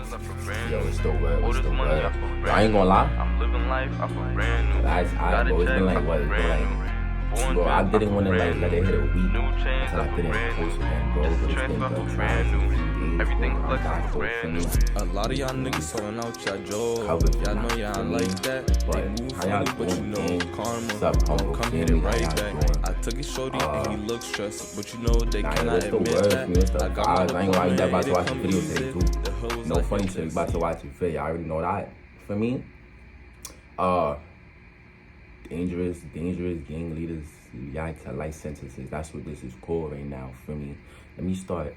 Yo, it's still word, it's still word. Yo, I ain't gonna lie. Bro, it's been like, what, it's been like, bro, I didn't want to like let it hit a week until I didn't post again, bro, but it's been the tragedy. A lot of y'all niggas selling out y'all job. Y'all know y'all like that. They move funny, but you know karma. Come hit it right back. I took his shorty and he looks stressed, but you know they cannot admit that. I got my I ain't gonna lie, you about to watch the video music. today too. No funny shit, you about to watch the video. I already know that. For me, dangerous gang leaders react to life sentences. That's what this is called right now. For me, let me start.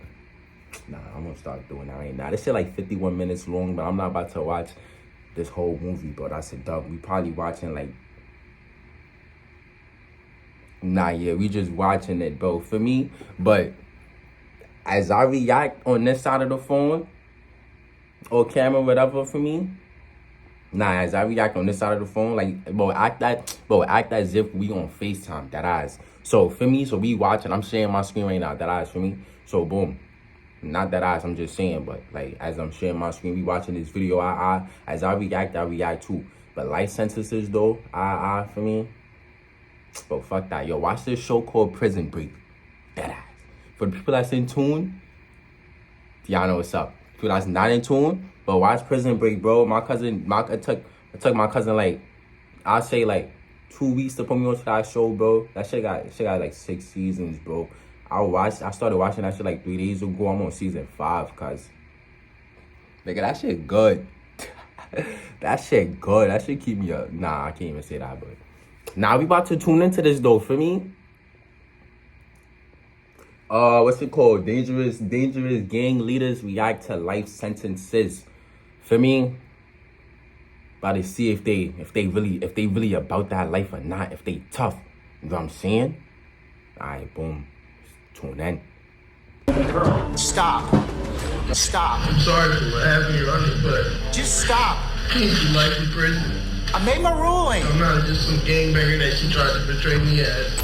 Nah, I'm gonna start doing that right now. This shit like 51 minutes long, but I'm not about to watch this whole movie, bro. That's a dub. We probably watching like, we just watching it, bro. For me, but as I react on this side of the phone or camera, whatever, for me. As I react on this side of the phone, like, act as if we on FaceTime, that eyes. So, for me, so we watching, I'm sharing my screen right now, that eyes, for me. So, boom. Not that eyes, I'm just saying, but, like, as I'm sharing my screen, we watching this video, as I react too. But life sentences, though, for me, bro, fuck that. Yo, watch this show called Prison Break. That eyes. For the people that's in tune, y'all know what's up. People that's not in tune, but watch Prison Break, bro. It took my cousin, like, I'll say, like, 2 weeks to put me onto that show, bro. That shit got like 6 seasons, bro. I started watching that shit like 3 days ago. I'm on season 5, cuz. Nigga, that shit good. That shit good. That shit keep me up. Nah, I can't even say that, but. We about to tune into this, though, for me. What's it called? Dangerous gang leaders react to life sentences. For me, about to see if they really about that life or not, if they tough. You know what I'm saying? Alright, boom. Tune in. Stop. I'm sorry for what happened, Your Honor, but Just stop. you life in prison. I made my ruling. I'm not just some gangbanger that you tried to portray me as.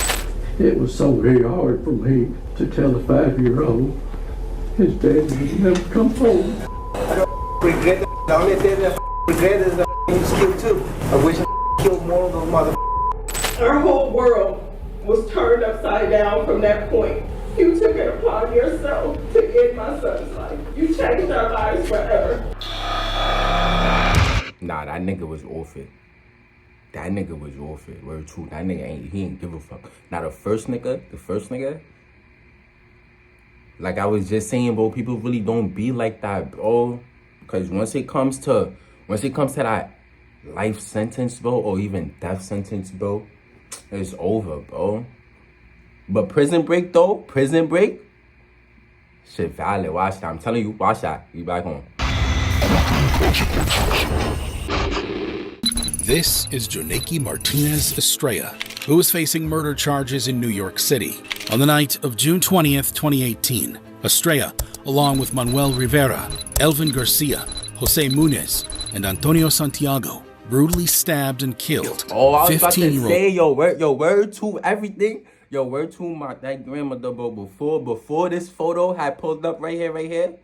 It was so very hard for me to tell a 5-year-old his daddy would never come home. I don't regret it. The only thing that regret is that he was killed too. I wish I killed more of those motherfuckers. Our whole world was turned upside down from that point. You took it upon yourself to end my son's life. You changed our lives forever. That nigga was off it. That nigga was off it. Word true. That nigga ain't give a fuck. Now the first nigga, like I was just saying, bro, people really don't be like that, bro. Cause once it comes to that life sentence, bro, or even death sentence, bro, it's over, bro. But Prison Break, shit valid. Watch that. I'm telling you, watch that. You back on. This is Jonaki Martinez Estrella, who is facing murder charges in New York City. On the night of June 20th, 2018, Estrella, along with Manuel Rivera, Elvin Garcia, Jose Munez, and Antonio Santiago, brutally stabbed and killed. Oh, I was about to say, word to everything. Word to that grandmother, bro. Before this photo had pulled up right here.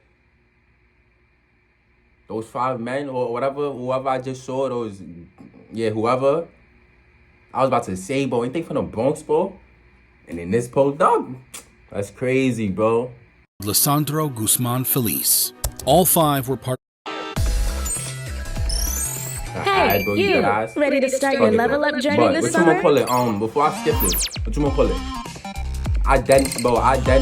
Those 5 men or whoever I just saw, whoever. I was about to say, bro, ain't they from the Bronx, bro? And then this pulled up. That's crazy, bro. Lesandro Feliz. All 5 were part. Hey, bro, you ready to start your level up journey this summer? What you gonna call it? Before I skip this, what you gonna call it? I dead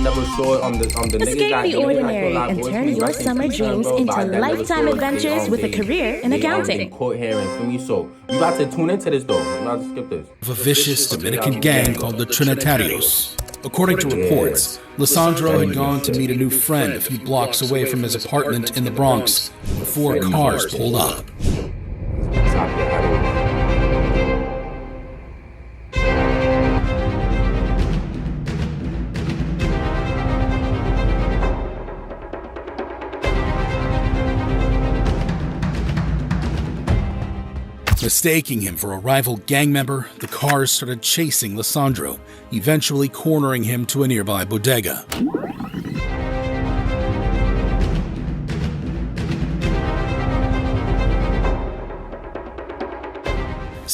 never saw it on the niggas Escape that the ordinary and turn your summer dreams into lifetime adventures with a career in accounting. Court hearing for me, so you got to tune into this though. You got to skip this. Of a vicious Dominican gang called the Trinitarios. According to reports, Lesandro had gone to meet a new friend a few blocks away from his apartment in the Bronx when 4 cars pulled up. Mistaking him for a rival gang member, the cars started chasing Lesandro, eventually cornering him to a nearby bodega.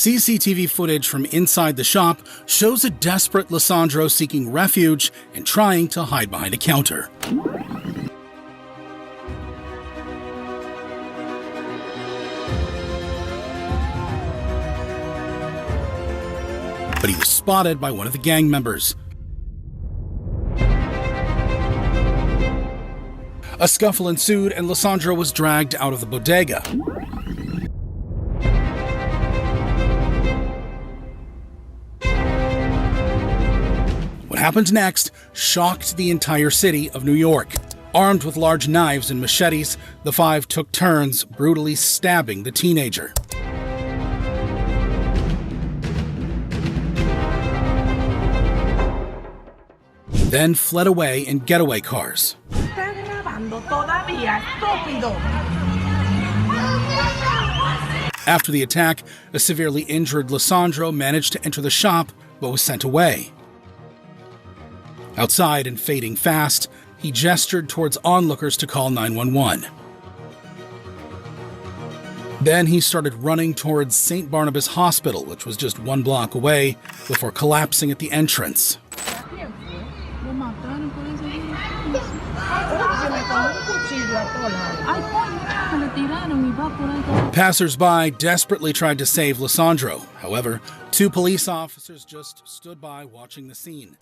CCTV footage from inside the shop shows a desperate Lesandro seeking refuge and trying to hide behind a counter. But he was spotted by one of the gang members. A scuffle ensued and Lesandro was dragged out of the bodega. What happened next shocked the entire city of New York. Armed with large knives and machetes, the five took turns brutally stabbing the teenager. Then fled away in getaway cars. After the attack, a severely injured Lesandro managed to enter the shop but was sent away. Outside and fading fast, he gestured towards onlookers to call 911. Then he started running towards St. Barnabas Hospital, which was just 1 block away, before collapsing at the entrance. Passers-by desperately tried to save Lesandro. However, 2 police officers just stood by watching the scene.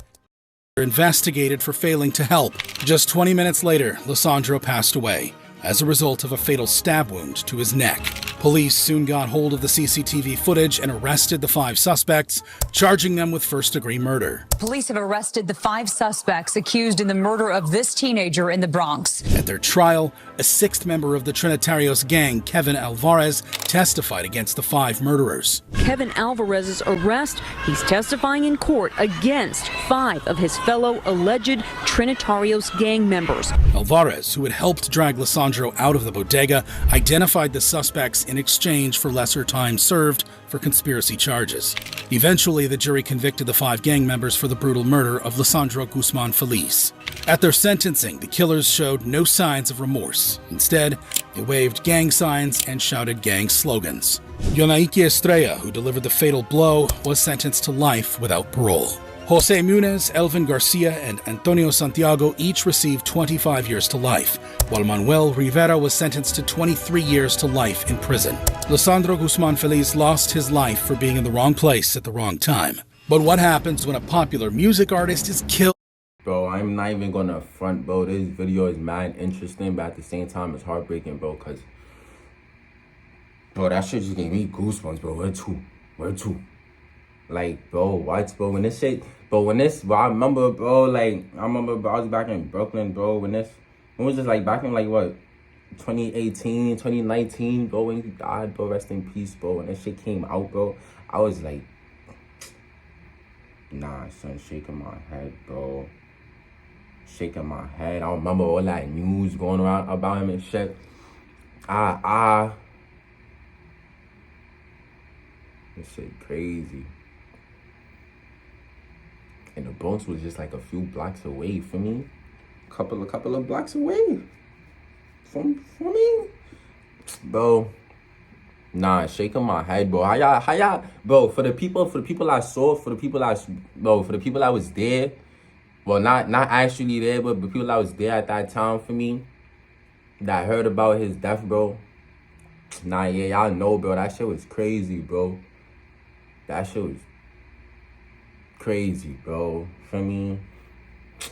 They were investigated for failing to help. Just 20 minutes later, Lesandro passed away as a result of a fatal stab wound to his neck. Police soon got hold of the CCTV footage and arrested the 5 suspects, charging them with first-degree murder. Police have arrested the 5 suspects accused in the murder of this teenager in the Bronx. At their trial, a 6th member of the Trinitarios gang, Kevin Alvarez, testified against the 5 murderers. Kevin Alvarez's arrest, he's testifying in court against 5 of his fellow alleged Trinitarios gang members. Alvarez, who had helped drag Lesandro out of the bodega, identified the suspects in exchange for lesser time served for conspiracy charges. Eventually, the jury convicted the 5 gang members for the brutal murder of Lesandro Guzman Feliz. At their sentencing, the killers showed no signs of remorse. Instead, they waved gang signs and shouted gang slogans. Yonaiki Estrella, who delivered the fatal blow, was sentenced to life without parole. Jose Munez, Elvin Garcia, and Antonio Santiago each received 25 years to life, while Manuel Rivera was sentenced to 23 years to life in prison. Lesandro Guzman Feliz lost his life for being in the wrong place at the wrong time. But what happens when a popular music artist is killed? Bro, I'm not even gonna front, bro. This video is mad interesting, but at the same time, it's heartbreaking, bro, because, bro, that shit just gave me goosebumps, bro. Where to? Like, bro, what, bro? When this shit, bro, bro, I remember, bro, I was back in Brooklyn, bro, when it was just, like, back in, like, what, 2018, 2019, bro, when he died, bro, rest in peace, bro. When that shit came out, bro, I was like, nah, son, shaking my head, bro. Shaking my head. I remember all that news going around about him and shit. This shit crazy. And the Bronx was just like a few blocks away from me. Couple of blocks away from me. Bro. Nah, shaking my head, bro. How y'all, bro, for the people I saw, for the people I was there, well, not actually there, but the people that was there at that time for me, that heard about his death, bro. Nah, yeah, y'all know, bro, that shit was crazy, bro. That shit was crazy, bro. For me,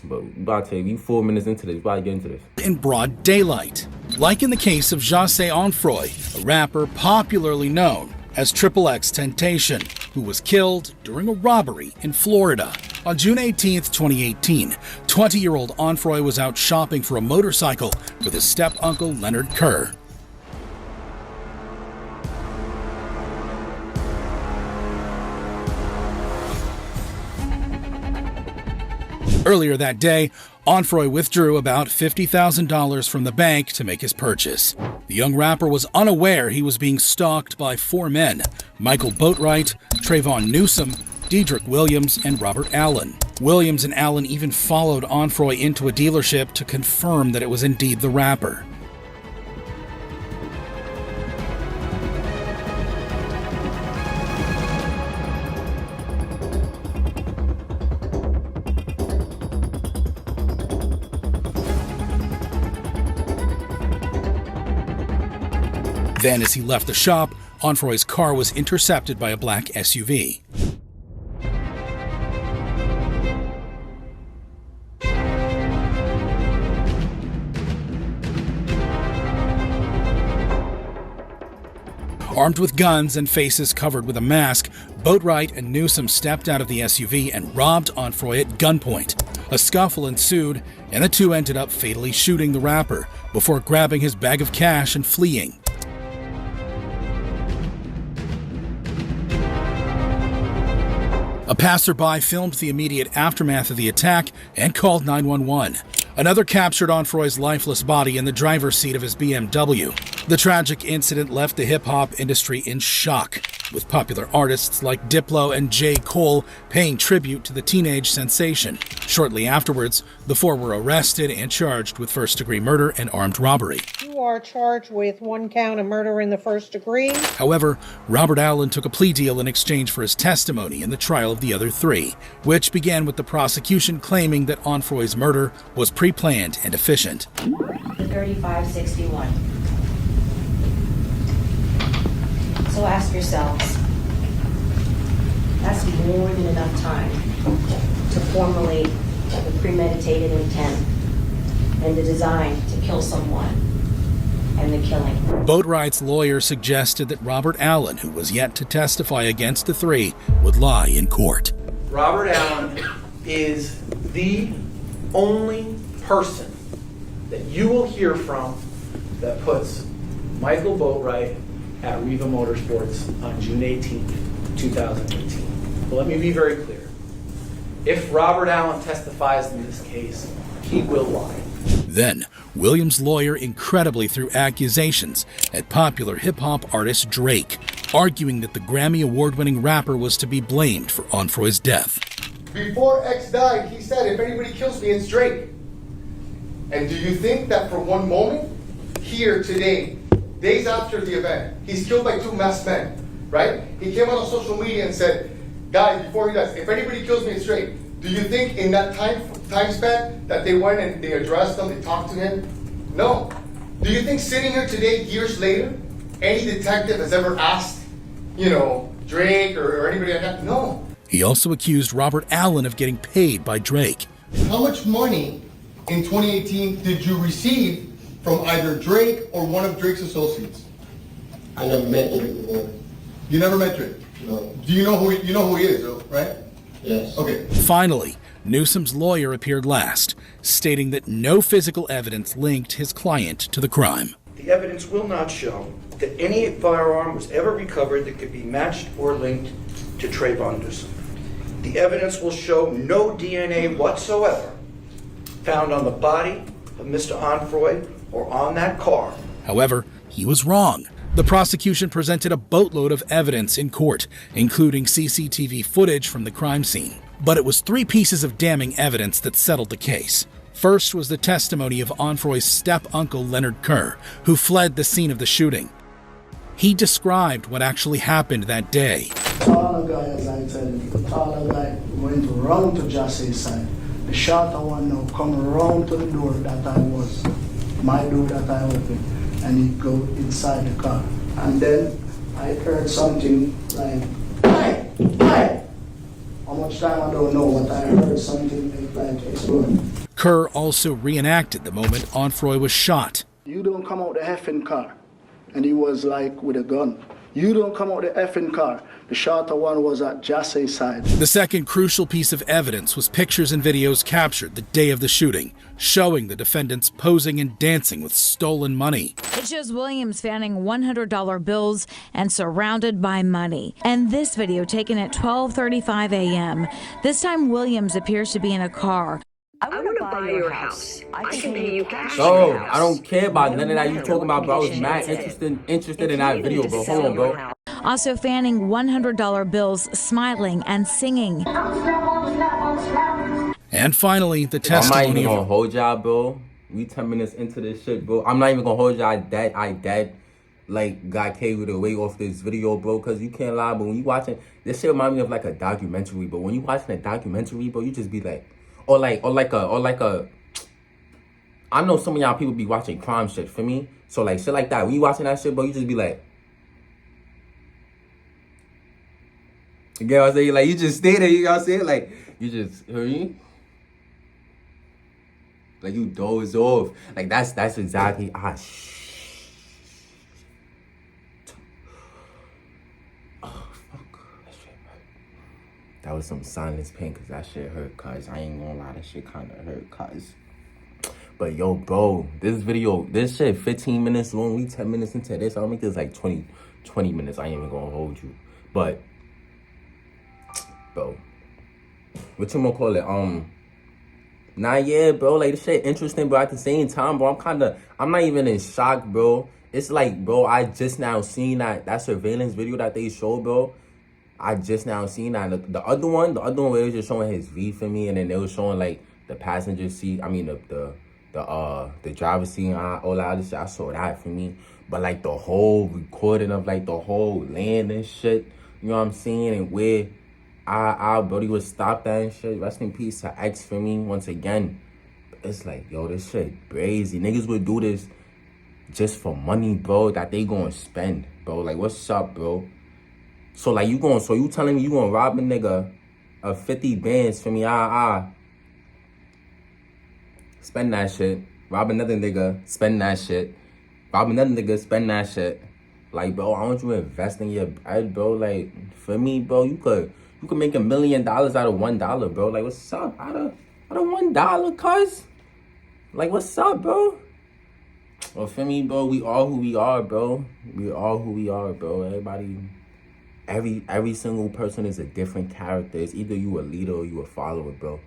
but about to be 4 minutes into this, about to get into this. In broad daylight, like in the case of José Onfroy, a rapper popularly known as XXXTentacion, who was killed during a robbery in Florida. On June 18th, 2018, 20-year-old Onfroy was out shopping for a motorcycle with his step-uncle Leonard Kerr. Earlier that day, Onfroy withdrew about $50,000 from the bank to make his purchase. The young rapper was unaware he was being stalked by 4 men: Michael Boatwright, Trayvon Newsom, Dedrick Williams, and Robert Allen. Williams and Allen even followed Onfroy into a dealership to confirm that it was indeed the rapper. Then, as he left the shop, Onfroy's car was intercepted by a black SUV. Armed with guns and faces covered with a mask, Boatwright and Newsom stepped out of the SUV and robbed Onfroy at gunpoint. A scuffle ensued, and the two ended up fatally shooting the rapper before grabbing his bag of cash and fleeing. A passerby filmed the immediate aftermath of the attack and called 911. Another captured Onfroy's lifeless body in the driver's seat of his BMW. The tragic incident left the hip-hop industry in shock, with popular artists like Diplo and J. Cole paying tribute to the teenage sensation. Shortly afterwards, the four were arrested and charged with first-degree murder and armed robbery. You are charged with 1 count of murder in the first degree. However, Robert Allen took a plea deal in exchange for his testimony in the trial of the other 3, which began with the prosecution claiming that Onfroy's murder was pre-planned and efficient. 3561. So ask yourselves, that's more than enough time to formulate the premeditated intent and the design to kill someone and the killing. Boatwright's lawyer suggested that Robert Allen, who was yet to testify against the 3, would lie in court. Robert Allen is the only person that you will hear from that puts Michael Boatwright at Riva Motorsports on June 18th, 2018. But let me be very clear. If Robert Allen testifies in this case, he will lie. Then, Williams' lawyer incredibly threw accusations at popular hip-hop artist Drake, arguing that the Grammy Award-winning rapper was to be blamed for Onfroy's death. Before X died, he said, if anybody kills me, it's Drake. And do you think that for one moment, here today, days after the event, he's killed by 2 masked men, right? He came out on social media and said, guys, before he dies, if anybody kills me, it's Drake. Do you think in that time span that they went and they addressed him, they talked to him? No. Do you think sitting here today, years later, any detective has ever asked, Drake or anybody like that? No. He also accused Robert Allen of getting paid by Drake. How much money in 2018 did you receive from either Drake or one of Drake's associates? I never met Drake before. You never met Drake? No. Do you know who he is, though, right? Yes. Okay. Finally, Newsom's lawyer appeared last, stating that no physical evidence linked his client to the crime. The evidence will not show that any firearm was ever recovered that could be matched or linked to Trayvon Newsom. The evidence will show no DNA whatsoever found on the body of Mr. Onfroy or on that car. However, he was wrong. The prosecution presented a boatload of evidence in court, including CCTV footage from the crime scene. But it was 3 pieces of damning evidence that settled the case. First was the testimony of Onfroy's step-uncle Leonard Kerr, who fled the scene of the shooting. He described what actually happened that day. Taller guy, as I said, the taller guy went around to Jassay's side. The shorter one now come around to the door that I was, my door that I opened, and he go inside the car. And then I heard something like, "Hey, hey!" How much time I don't know, but I heard something like explode. Kerr also reenacted the moment Onfroy was shot. You don't come out the effing car. And he was like with a gun. You don't come out the effing car. The shorter one was at Jassay's side. The second crucial piece of evidence was pictures and videos captured the day of the shooting, showing the defendants posing and dancing with stolen money. It shows Williams fanning $100 bills and surrounded by money. And this video taken at 12:35 a.m. This time Williams appears to be in a car. I want to buy your house. I can pay you cash. Oh, I don't care about none of that you talking about, bro. I was mad interested in that video, bro. Hold on, bro. Also fanning $100 bills, smiling and singing. And finally, the testimony. I'm not even gonna hold y'all, bro. We 10 minutes into this shit, bro. I'm not even gonna hold y'all that got carried away off this video, bro, because you can't lie, but when you watching, this shit remind me of like a documentary, but when you watching a documentary, bro, you just be like, or like a I know some of y'all people be watching crime shit, for me. So like shit like that, when you watching that shit, bro, you just be like, you get what I'm saying? Like you just stay there, you know what I'm saying? Like you just, you know what I mean? Like you doze off. Like that's exactly that was some silence pain, cause that shit hurt, cuz I ain't gonna lie, that shit kinda hurt, cuz. But yo, bro, this shit 15 minutes long, we 10 minutes into this. I'll make this like 20 minutes. I ain't even gonna hold you. But, bro, what you gonna call it? Nah, yeah, bro, like this shit interesting, but at the same time, bro, I'm not even in shock, bro. It's like, bro, I just now seen that surveillance video that they showed, bro. I just now seen that. The other one where it was just showing his V for me, and then they was showing like the passenger seat. I mean the driver's seat, all that other shit. I saw that for me, but like the whole recording of like the whole land and shit. You know what I'm saying? And where our buddy was stopped at and shit. Rest in peace to X for me once again. It's like, yo, this shit crazy. Niggas would do this just for money, bro, that they gonna spend, bro. Like, what's up, bro? So like you telling me you gonna rob a nigga of 50 bands for me? Spend that shit. Rob another nigga, spend that shit. Rob another nigga, spend that shit. Like, bro, I want you to invest in your bread, bro. Like, for me, bro, you could make $1 million out of $1, bro. Like, what's up? Out of $1, cuz? Like, what's up, bro? Well, for me, bro, we all who we are, bro. We all who we are, bro. Every single person is a different character. It's either you a leader or you a follower, bro.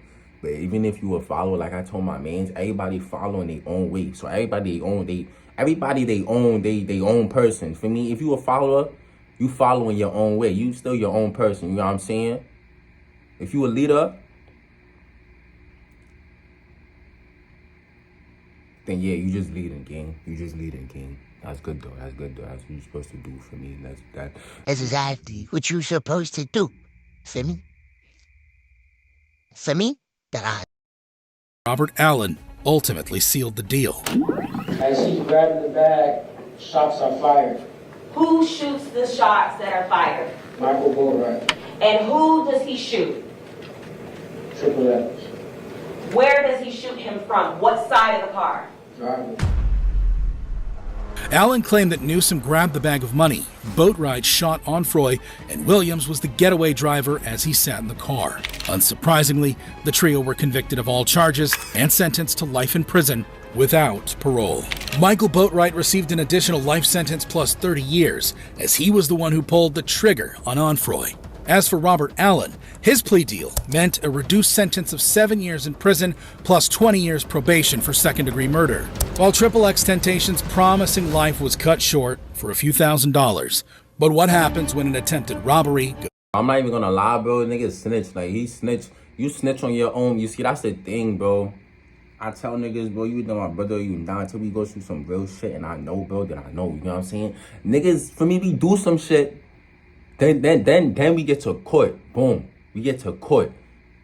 But even if you a follower, like I told my mans, everybody following their own way. So everybody they own person. For me, if you a follower, you following your own way. You still your own person. You know what I'm saying? If you a leader, then yeah, you just leading, gang. You just leading, gang. That's good though. That's good though. That's what you're supposed to do for me. That's exactly what you're supposed to do. For me? For me? Robert Allen ultimately sealed the deal. As he's grabbing the bag, shots are fired. Who shoots the shots that are fired? Michael Boatwright. And who does he shoot? Triple X. Where does he shoot him from? What side of the car? Driver. Allen claimed that Newsom grabbed the bag of money, Boatwright shot Onfroy, and Williams was the getaway driver as he sat in the car. Unsurprisingly, the trio were convicted of all charges and sentenced to life in prison without parole. Michael Boatwright received an additional life sentence plus 30 years, as he was the one who pulled the trigger on Onfroy. As for Robert Allen, his plea deal meant a reduced sentence of 7 years in prison plus 20 years probation for second-degree murder, while XXXTentacion's promising life was cut short for a few $1,000s. But what happens when an attempted robbery... I'm not even gonna lie, bro. Niggas snitch. Like, he snitch. You snitch on your own. You see, that's the thing, bro. I tell niggas, bro, you know my brother, you not until we go through some real shit, and I know, bro, that I know. You know what I'm saying? Niggas, for me, we do some shit. Then we get to court. Boom. We get to court.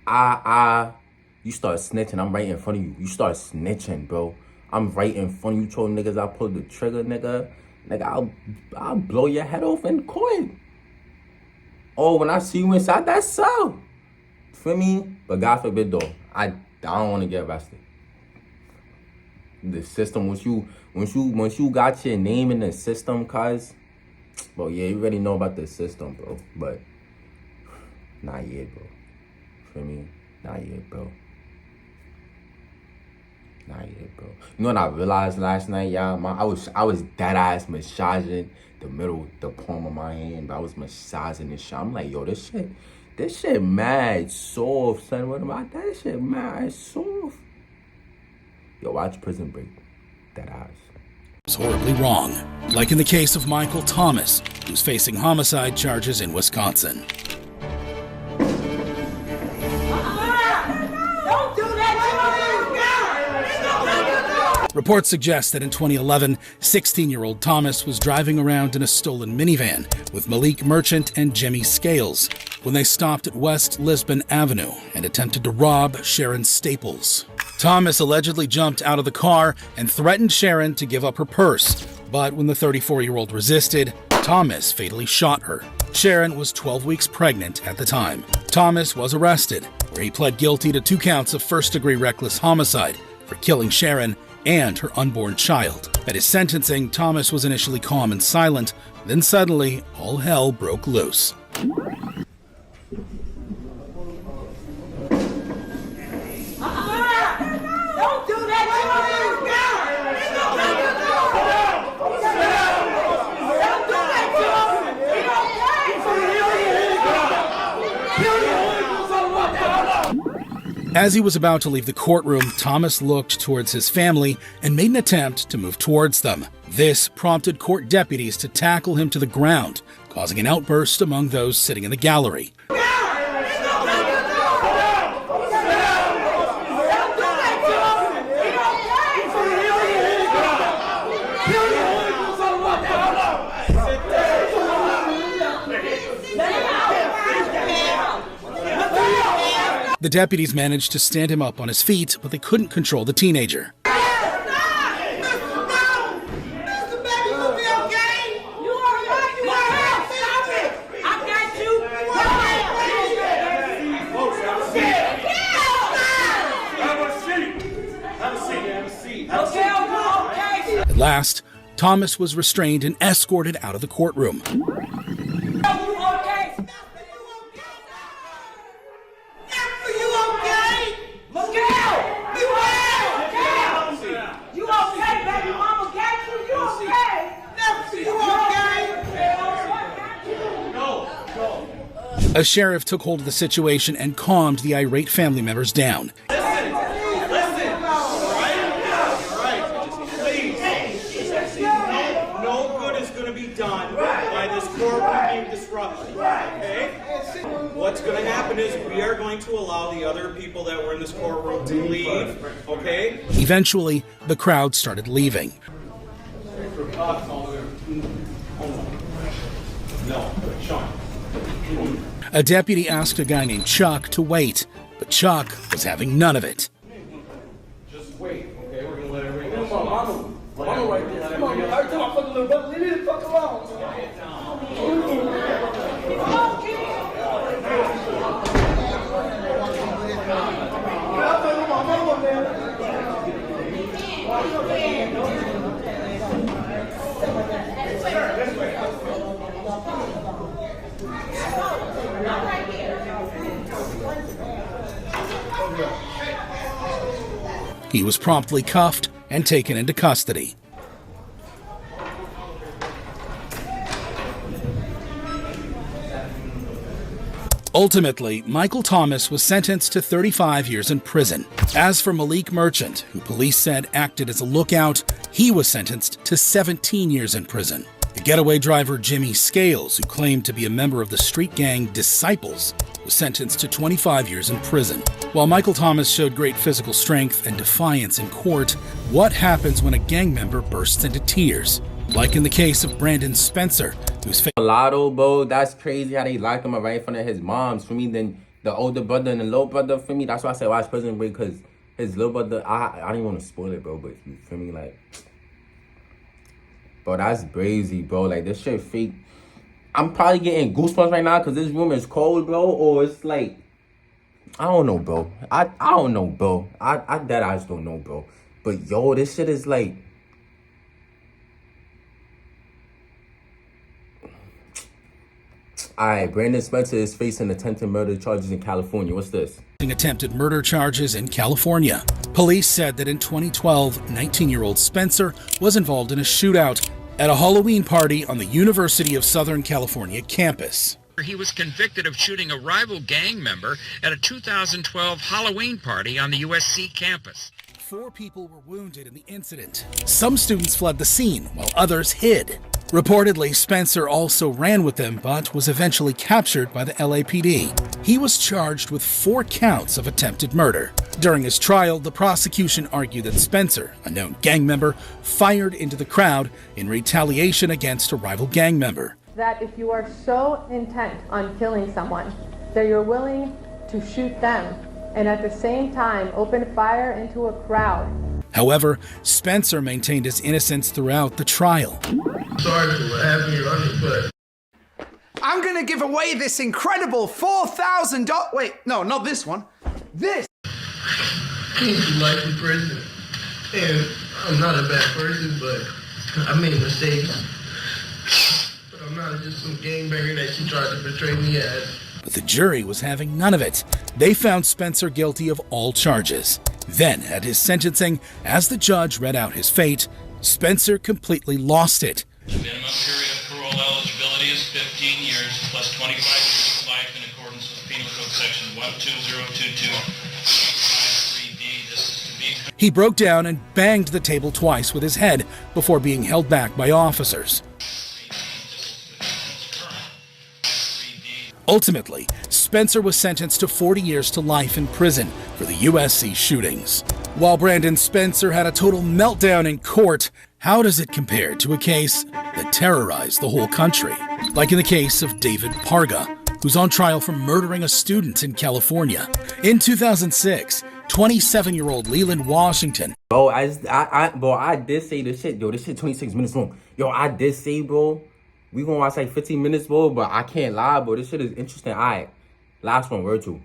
You start snitching. I'm right in front of you. You start snitching, bro. I'm right in front of you. Told niggas I pulled the trigger, nigga. Nigga, I'll blow your head off in court. Oh, when I see you inside that cell. For me, but God forbid though, I don't want to get arrested. The system, once you got your name in the system, cuz. Well, yeah, you already know about the system, bro. But not yet, bro. For me, not yet, bro. Not yet, bro. You know what I realized last night, y'all? I was dead ass massaging the palm of my hand. But I was massaging this shit. I'm like, yo, this shit mad soft, son. What about that shit mad soft? Yo, watch Prison Break. Dead ass. Was horribly wrong, like in the case of Michael Thomas, who's facing homicide charges in Wisconsin. Reports suggest that in 2011, 16-year-old Thomas was driving around in a stolen minivan with Malik Merchant and Jimmy Scales when they stopped at West Lisbon Avenue and attempted to rob Sharon Staples. Thomas allegedly jumped out of the car and threatened Sharon to give up her purse, but when the 34-year-old resisted, Thomas fatally shot her. Sharon was 12 weeks pregnant at the time. Thomas was arrested, where he pled guilty to 2 counts of first-degree reckless homicide for killing Sharon and her unborn child. At his sentencing, Thomas was initially calm and silent, then suddenly, all hell broke loose. Don't do As he was about to leave the courtroom, Thomas looked towards his family and made an attempt to move towards them. This prompted court deputies to tackle him to the ground, causing an outburst among those sitting in the gallery. The deputies managed to stand him up on his feet, but they couldn't control the teenager. At last, Thomas was restrained and escorted out of the courtroom. A sheriff took hold of the situation and calmed the irate family members down. No good is going to be done by this courtroom being disrupted. Okay? What's going to happen is we are going to allow the other people that were in this courtroom to leave. Okay? Eventually, the crowd started leaving. No, Sean. A deputy asked a guy named Chuck to wait, but Chuck was having none of it. Just wait, okay? We're gonna let everybody else. Come on, right there. Come on, every time I fucking little brother, leave me the fuck alone. He was promptly cuffed and taken into custody. Ultimately, Michael Thomas was sentenced to 35 years in prison. As for Malik Merchant, who police said acted as a lookout, he was sentenced to 17 years in prison. The getaway driver Jimmy Scales, who claimed to be a member of the street gang Disciples, was sentenced to 25 years in prison. While Michael Thomas showed great physical strength and defiance in court, what happens when a gang member bursts into tears? Like in the case of Brandon Spencer, who's Lotto, bro, that's crazy how they locked him up right in front of his mom's. For me, then the older brother and the little brother, for me, that's why I said watch Prison Break, because his little brother, I didn't want to spoil it, bro, but you feel me, like, bro, that's crazy, bro, like, this shit fake. I'm probably getting goosebumps right now because this room is cold, bro, or it's like, I don't know, bro. I don't know, bro. I just don't know, bro. But, yo, this shit is like, alright, Brandon Spencer is facing attempted murder charges in California. What's this? Attempted murder charges in California. Police said that in 2012, 19-year-old Spencer was involved in a shootout at a Halloween party on the University of Southern California campus. He was convicted of shooting a rival gang member at a 2012 Halloween party on the USC campus. 4 people were wounded in the incident. Some students fled the scene while others hid. Reportedly, Spencer also ran with them, but was eventually captured by the LAPD. He was charged with 4 counts of attempted murder. During his trial, the prosecution argued that Spencer, a known gang member, fired into the crowd in retaliation against a rival gang member. That if you are so intent on killing someone that you're willing to shoot them and at the same time open fire into a crowd. However, Spencer maintained his innocence throughout the trial. Sorry for what happened, Your Honor, but I'm gonna give away this incredible $4,000. Wait, no, not this one. This. I came to life in prison, and I'm not a bad person, but I made mistakes. But I'm not just some gangbanger that she tried to portray me as. But the jury was having none of it. They found Spencer guilty of all charges. Then, at his sentencing, as the judge read out his fate, Spencer completely lost it. The minimum period of parole eligibility is 15 years plus 25 years of life in accordance with Penal Code Section 12022. He broke down and banged the table twice with his head before being held back by officers. Ultimately, Spencer was sentenced to 40 years to life in prison for the USC shootings. While Brandon Spencer had a total meltdown in court, how does it compare to a case that terrorized the whole country? Like in the case of David Parga, who's on trial for murdering a student in California. In 2006, 27-year-old Leland Washington. Bro, I did say this shit. Yo, this shit 26 minutes long. Yo, I did say, bro, we gonna watch like 15 minutes, bro, but I can't lie, bro. This shit is interesting. All right, last one, word 2.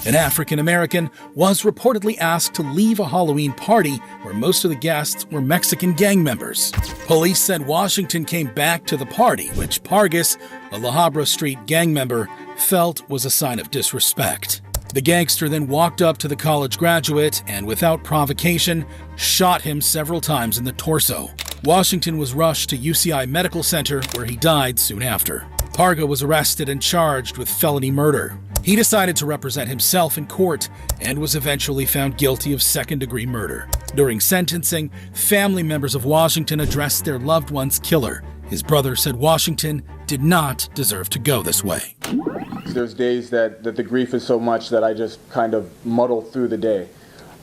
An African-American was reportedly asked to leave a Halloween party where most of the guests were Mexican gang members. Police said Washington came back to the party, which Pargas, a La Habra Street gang member, felt was a sign of disrespect. The gangster then walked up to the college graduate and, without provocation, shot him several times in the torso. Washington was rushed to UCI Medical Center, where he died soon after. Parga was arrested and charged with felony murder. He decided to represent himself in court and was eventually found guilty of second-degree murder. During sentencing, family members of Washington addressed their loved one's killer. His brother said Washington did not deserve to go this way. There's days that the grief is so much that I just kind of muddle through the day.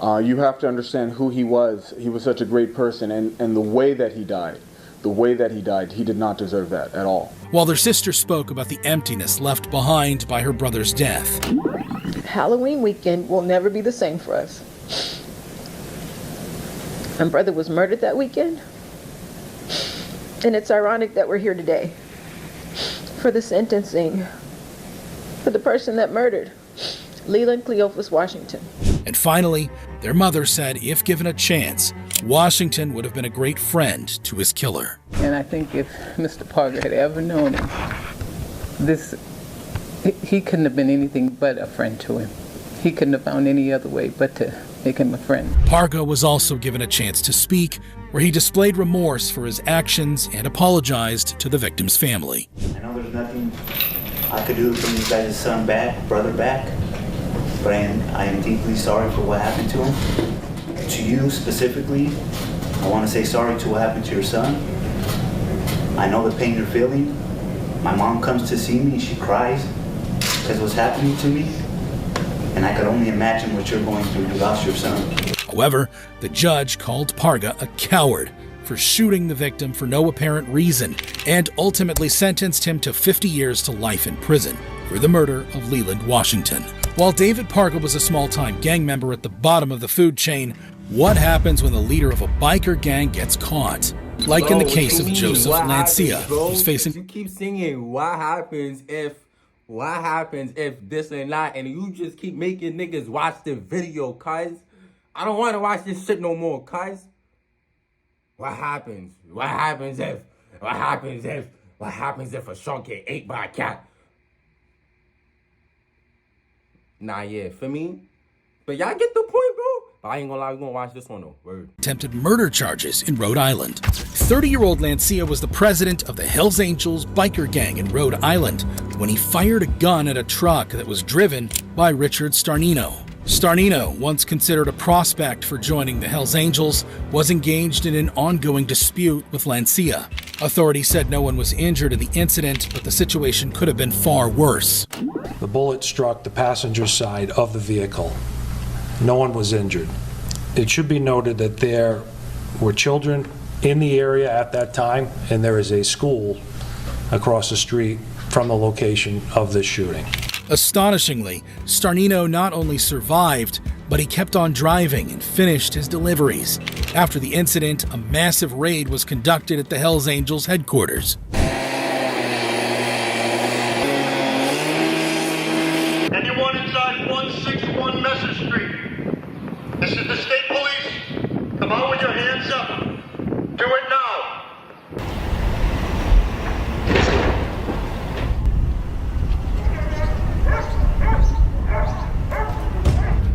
You have to understand who he was. He was such a great person, and the way that he died, he did not deserve that at all. While their sister spoke about the emptiness left behind by her brother's death. Halloween weekend will never be the same for us. My brother was murdered that weekend, and it's ironic that we're here today for the sentencing for the person that murdered Leland Washington. And finally, their mother said if given a chance, Washington would have been a great friend to his killer. And I think if Mr. Parga had ever known him, he couldn't have been anything but a friend to him. He couldn't have found any other way but to make him a friend. Parga was also given a chance to speak, where he displayed remorse for his actions and apologized to the victim's family. I know there's nothing I could do to bring you guys' brother back, but I am deeply sorry for what happened to him. To you specifically, I want to say sorry to what happened to your son. I know the pain you're feeling. My mom comes to see me, she cries because of what's happening to me, and I could only imagine what you're going through. You lost your son. However, the judge called Parga a coward for shooting the victim for no apparent reason and ultimately sentenced him to 50 years to life in prison for the murder of Leland Washington. While David Parga was a small-time gang member at the bottom of the food chain, what happens when the leader of a biker gang gets caught? Like in the case of Joseph Lancia, who's facing... You keep singing, what happens if this and that, and you just keep making niggas watch the video, cuz. I don't want to watch this shit no more, cuz. What happens if a shark get ate by a cat? Nah, yeah, for me. But y'all get the point, bro. But I ain't gonna lie, we're gonna watch this one though. Word. Attempted murder charges in Rhode Island. 30-year-old Lancia was the president of the Hells Angels biker gang in Rhode Island when he fired a gun at a truck that was driven by Richard Starnino. Starnino, once considered a prospect for joining the Hells Angels, was engaged in an ongoing dispute with Lancia. Authorities said no one was injured in the incident, but the situation could have been far worse. The bullet struck the passenger side of the vehicle. No one was injured. It should be noted that there were children in the area at that time, and there is a school across the street from the location of this shooting. Astonishingly, Starnino not only survived, but he kept on driving and finished his deliveries. After the incident, a massive raid was conducted at the Hells Angels headquarters. Anyone inside 161 Messer Street? This is the state police. Come on with your hands up. Do it now.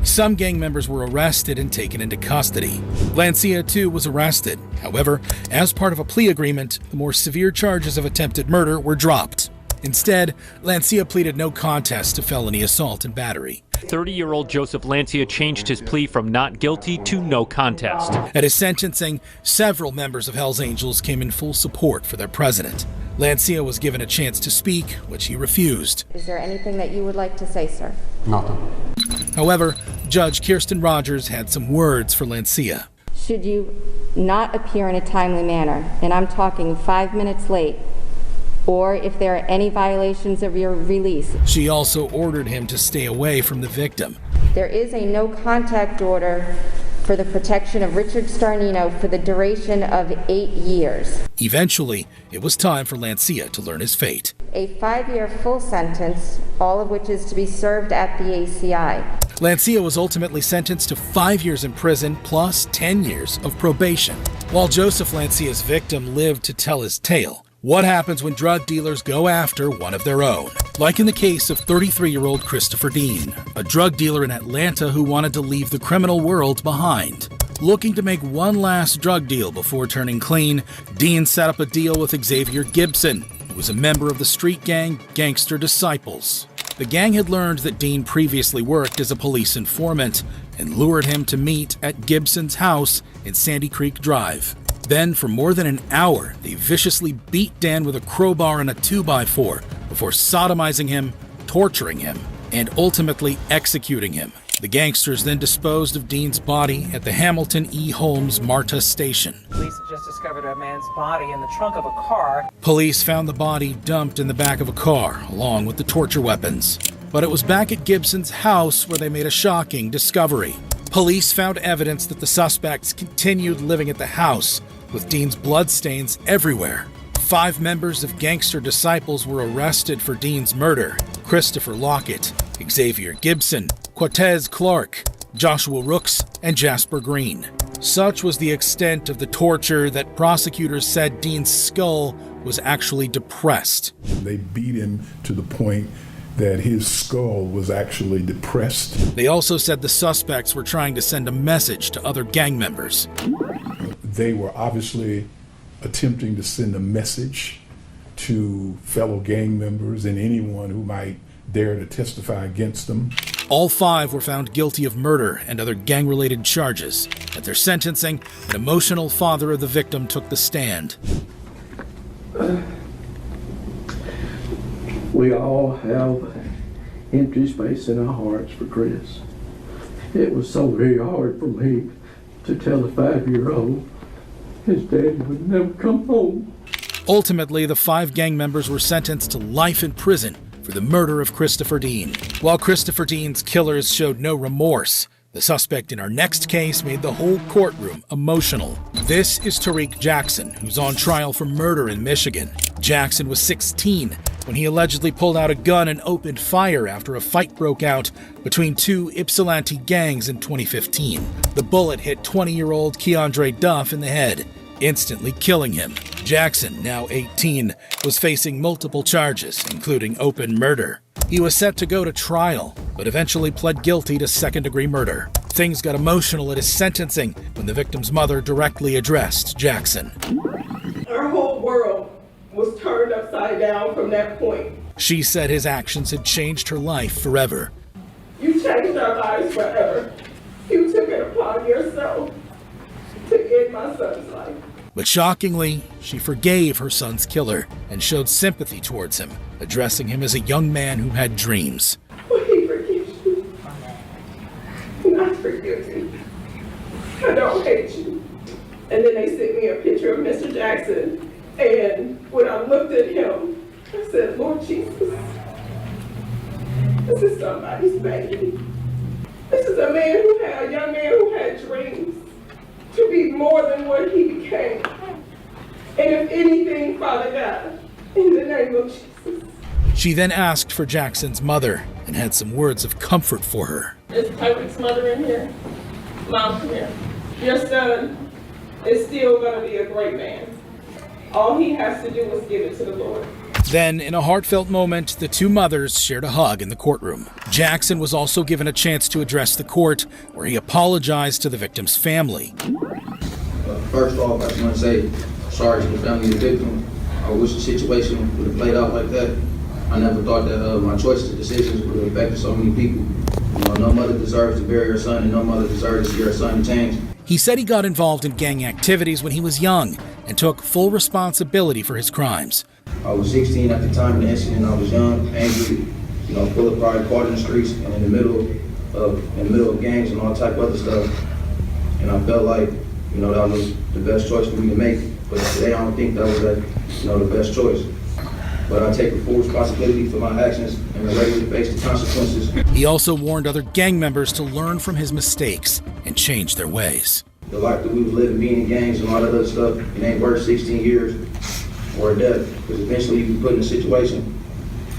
Some gang members were arrested and taken into custody. Lancia, too, was arrested. However, as part of a plea agreement, the more severe charges of attempted murder were dropped. Instead, Lancia pleaded no contest to felony assault and battery. 30-year-old Joseph Lancia changed his plea from not guilty to no contest. At his sentencing, several members of Hells Angels came in full support for their president. Lancia was given a chance to speak, which he refused. Is there anything that you would like to say, sir? Nothing. However, Judge Kirsten Rogers had some words for Lancia. Should you not appear in a timely manner, and I'm talking 5 minutes late, or if there are any violations of your release. She also ordered him to stay away from the victim. There is a no contact order for the protection of Richard Starnino for the duration of 8 years. Eventually, it was time for Lancia to learn his fate. A 5-year full sentence, all of which is to be served at the ACI. Lancia was ultimately sentenced to 5 years in prison plus 10 years of probation. While Joseph Lancia's victim lived to tell his tale, what happens when drug dealers go after one of their own? Like in the case of 33-year-old Christopher Dean, a drug dealer in Atlanta who wanted to leave the criminal world behind. Looking to make one last drug deal before turning clean, Dean set up a deal with Xavier Gibson, who was a member of the street gang Gangster Disciples. The gang had learned that Dean previously worked as a police informant and lured him to meet at Gibson's house in Sandy Creek Drive. Then, for more than an hour, they viciously beat Dan with a crowbar and a 2x4 before sodomizing him, torturing him, and ultimately executing him. The gangsters then disposed of Dean's body at the Hamilton E. Holmes MARTA station. Police just discovered a man's body in the trunk of a car. Police found the body dumped in the back of a car, along with the torture weapons. But it was back at Gibson's house where they made a shocking discovery. Police found evidence that the suspects continued living at the house, with Dean's bloodstains everywhere. 5 members of Gangster Disciples were arrested for Dean's murder: Christopher Lockett, Xavier Gibson, Cortez Clark, Joshua Rooks, and Jasper Green. Such was the extent of the torture that prosecutors said Dean's skull was actually depressed. They beat him to the point that his skull was actually depressed. They also said the suspects were trying to send a message to other gang members. They were obviously attempting to send a message to fellow gang members and anyone who might dare to testify against them. All 5 were found guilty of murder and other gang-related charges. At their sentencing, an emotional father of the victim took the stand. We all have empty space in our hearts for Chris. It was so very hard for me to tell a 5-year-old his daddy would never come home. Ultimately, the 5 gang members were sentenced to life in prison for the murder of Christopher Dean. While Christopher Dean's killers showed no remorse, the suspect in our next case made the whole courtroom emotional. This is Tariq Jackson, who's on trial for murder in Michigan. Jackson was 16 when he allegedly pulled out a gun and opened fire after a fight broke out between 2 Ypsilanti gangs in 2015. The bullet hit 20-year-old Keandre Duff in the head, instantly killing him. Jackson, now 18, was facing multiple charges, including open murder. He was set to go to trial, but eventually pled guilty to second-degree murder. Things got emotional at his sentencing when the victim's mother directly addressed Jackson. Our whole world was turned upside down from that point. She said his actions had changed her life forever. You changed our lives forever. You took it upon yourself to end my son's life. But shockingly, she forgave her son's killer and showed sympathy towards him, addressing him as a young man who had dreams. Well, he forgives you. I forgive you. I don't hate you. And then they sent me a picture of Mr. Jackson, and when I looked at him, I said, Lord Jesus, this is somebody's baby. This is a young man who had dreams to be more than what he became. And if anything, Father God, in the name of Jesus. She then asked for Jackson's mother and had some words of comfort for her. Is Tyrik's mother in here? Mom, come here. Your son is still going to be a great man. All he has to do is give it to the Lord. Then, in a heartfelt moment, the two mothers shared a hug in the courtroom. Jackson was also given a chance to address the court, where he apologized to the victim's family. First off, I just want to say sorry to the family of the victim. I wish the situation would have played out like that. I never thought that my choices and decisions would have affected so many people. You know, no mother deserves to bury her son, and no mother deserves to see her son change. He said he got involved in gang activities when he was young and took full responsibility for his crimes. I was 16 at the time of the incident. I was young, angry, you know, full of pride, caught in the streets and in the middle of gangs and all type of other stuff. And I felt like, you know, that was the best choice for me to make. But today I don't think that was the best choice. But I take full responsibility for my actions and am ready to face the consequences. He also warned other gang members to learn from his mistakes and change their ways. The life that we was living, being in gangs and all that other stuff, it ain't worth 16 years or death, because eventually you be put in a situation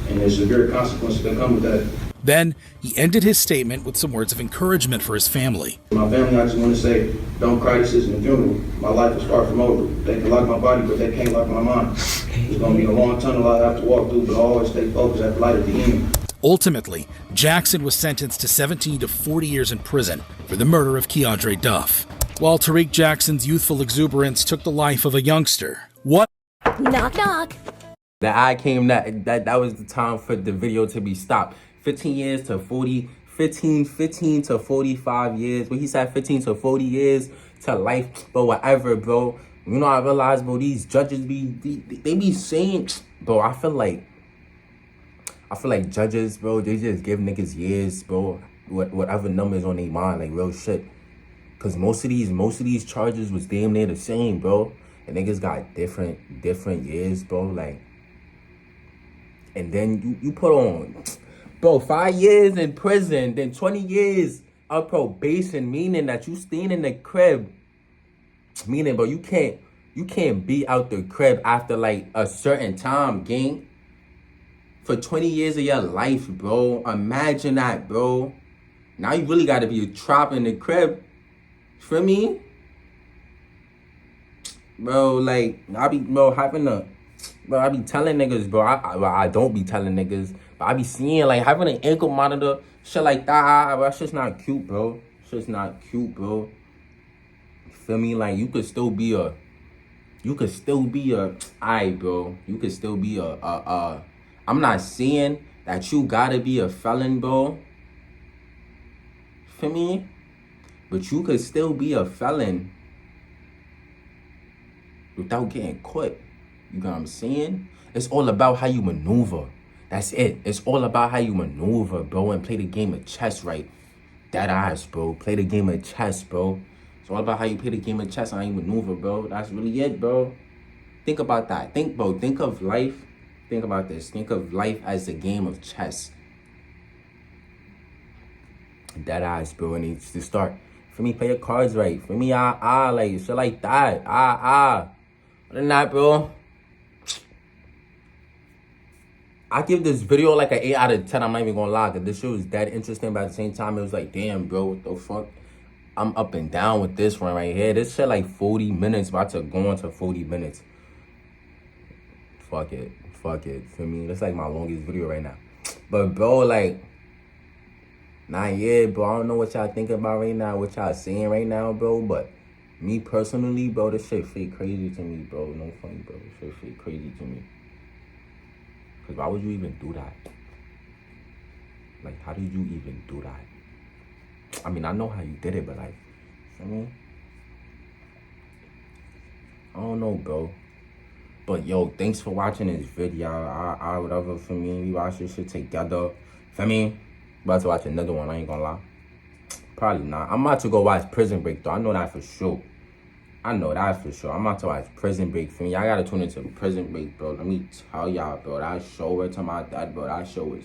and there's severe consequences that come with that. Then he ended his statement with some words of encouragement for his family. My family, I just want to say, don't cry, this isn't a funeral. My life is far from over. They can lock my body, but they can't lock my mind. It's going to be a long tunnel I have to walk through, but I always stay focused at the light at the end. Ultimately, Jackson was sentenced to 17 to 40 years in prison for the murder of Keandre Duff. While Tariq Jackson's youthful exuberance took the life of a youngster. What? Knock, knock. The eye came that was the time for the video to be stopped. 15 years to 40, 15 to 45 years. But he said 15 to 40 years to life, but whatever, bro. You know, I realize, bro, these judges they be saying, bro, I feel like judges, bro, they just give niggas years, bro, whatever numbers on their mind, like real shit. Cause most of these charges was damn near the same, bro. And niggas got different years, bro, like. And then you put on, bro, 5 years in prison, then 20 years of probation, meaning that you staying in the crib. Meaning, bro, you can't be out the crib after like a certain time, gang. For 20 years of your life, bro. Imagine that, bro. Now you really gotta be a trap in the crib. For me, bro, like I be telling niggas, bro. I don't be telling niggas, but I be seeing like having an ankle monitor, shit like that. That's just not cute, bro. Shit's not cute, bro. Feel me? Like you could still be a, aight, bro. You could still be a. I'm not saying that you gotta be a felon, bro. Feel me? But you could still be a felon without getting caught. You know what I'm saying? It's all about how you maneuver. That's it. It's all about how you maneuver, bro, and play the game of chess right. That ass, bro. Play the game of chess, bro. It's all about how you play the game of chess and how you maneuver, bro. That's really it, bro. Think about that. Think of life. Think about this. Think of life as a game of chess. That ass, bro. And it's to start. For me, play your cards right. For me, like shit like that. Other than that, bro, I give this video like an 8 out of 10. I'm not even gonna lie, cause this shit was that interesting, but at the same time, it was like, damn, bro, what the fuck? I'm up and down with this one right here. This shit like 40 minutes, about to go on to 40 minutes. Fuck it. For me, that's like my longest video right now. But bro, like, nah, yeah, bro, I don't know what y'all think about right now, what y'all saying right now, bro, but me personally, bro, this shit feel crazy to me, bro. No funny, bro. This shit feel crazy to me. Cause why would you even do that? Like, how did you even do that? I mean, I know how you did it, but like, I mean, I don't know, bro. But yo, thanks for watching this video. I whatever for me. We watch this shit together. For me, about to watch another one. I ain't gonna lie. Probably not. I'm about to go watch Prison Break though. I know that for sure. I'm about to watch Prison Break. For me, I gotta tune into Prison Break, bro. Let me tell y'all, bro. That show, every time bro, that show is.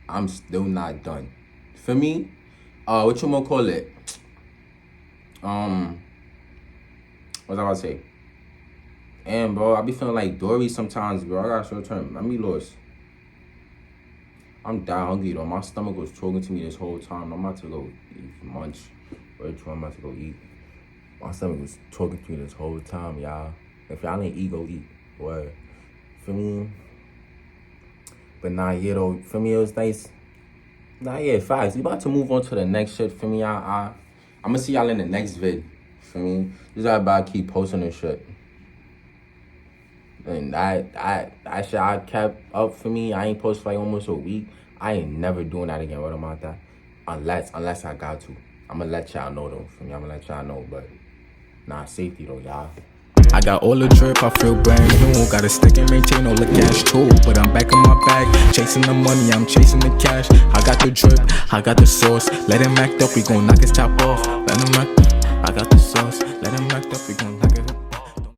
I'm still not done. For me, what you gonna call it? What was I about to say? And bro, I be feeling like Dory sometimes, bro. I got short term. Let me lost. I'm that hungry though. My stomach was talking to me this whole time. I'm about to go eat munch. Which one I'm about to go eat? My stomach was talking to me this whole time, y'all. If y'all ain't eat, go eat. What? For me. But nah, yeah though. For me, it was nice. Nah, yeah, facts. We about to move on to the next shit. For me, I'm gonna see y'all in the next vid. For me, just about to keep posting this shit. And that shit I kept up for me. I ain't posted for like almost a week. I ain't never doing that again. What about that? Unless I got to. I'm gonna let y'all know though. For me, I'm gonna let y'all know. But nah, safety though, y'all. I got all the drip, I feel brand new. Got a stick and maintain all the cash too. But I'm back in my bag, chasing the money, I'm chasing the cash. I got the drip, I got the sauce. Let him act up, we gon' knock his top off. Let him act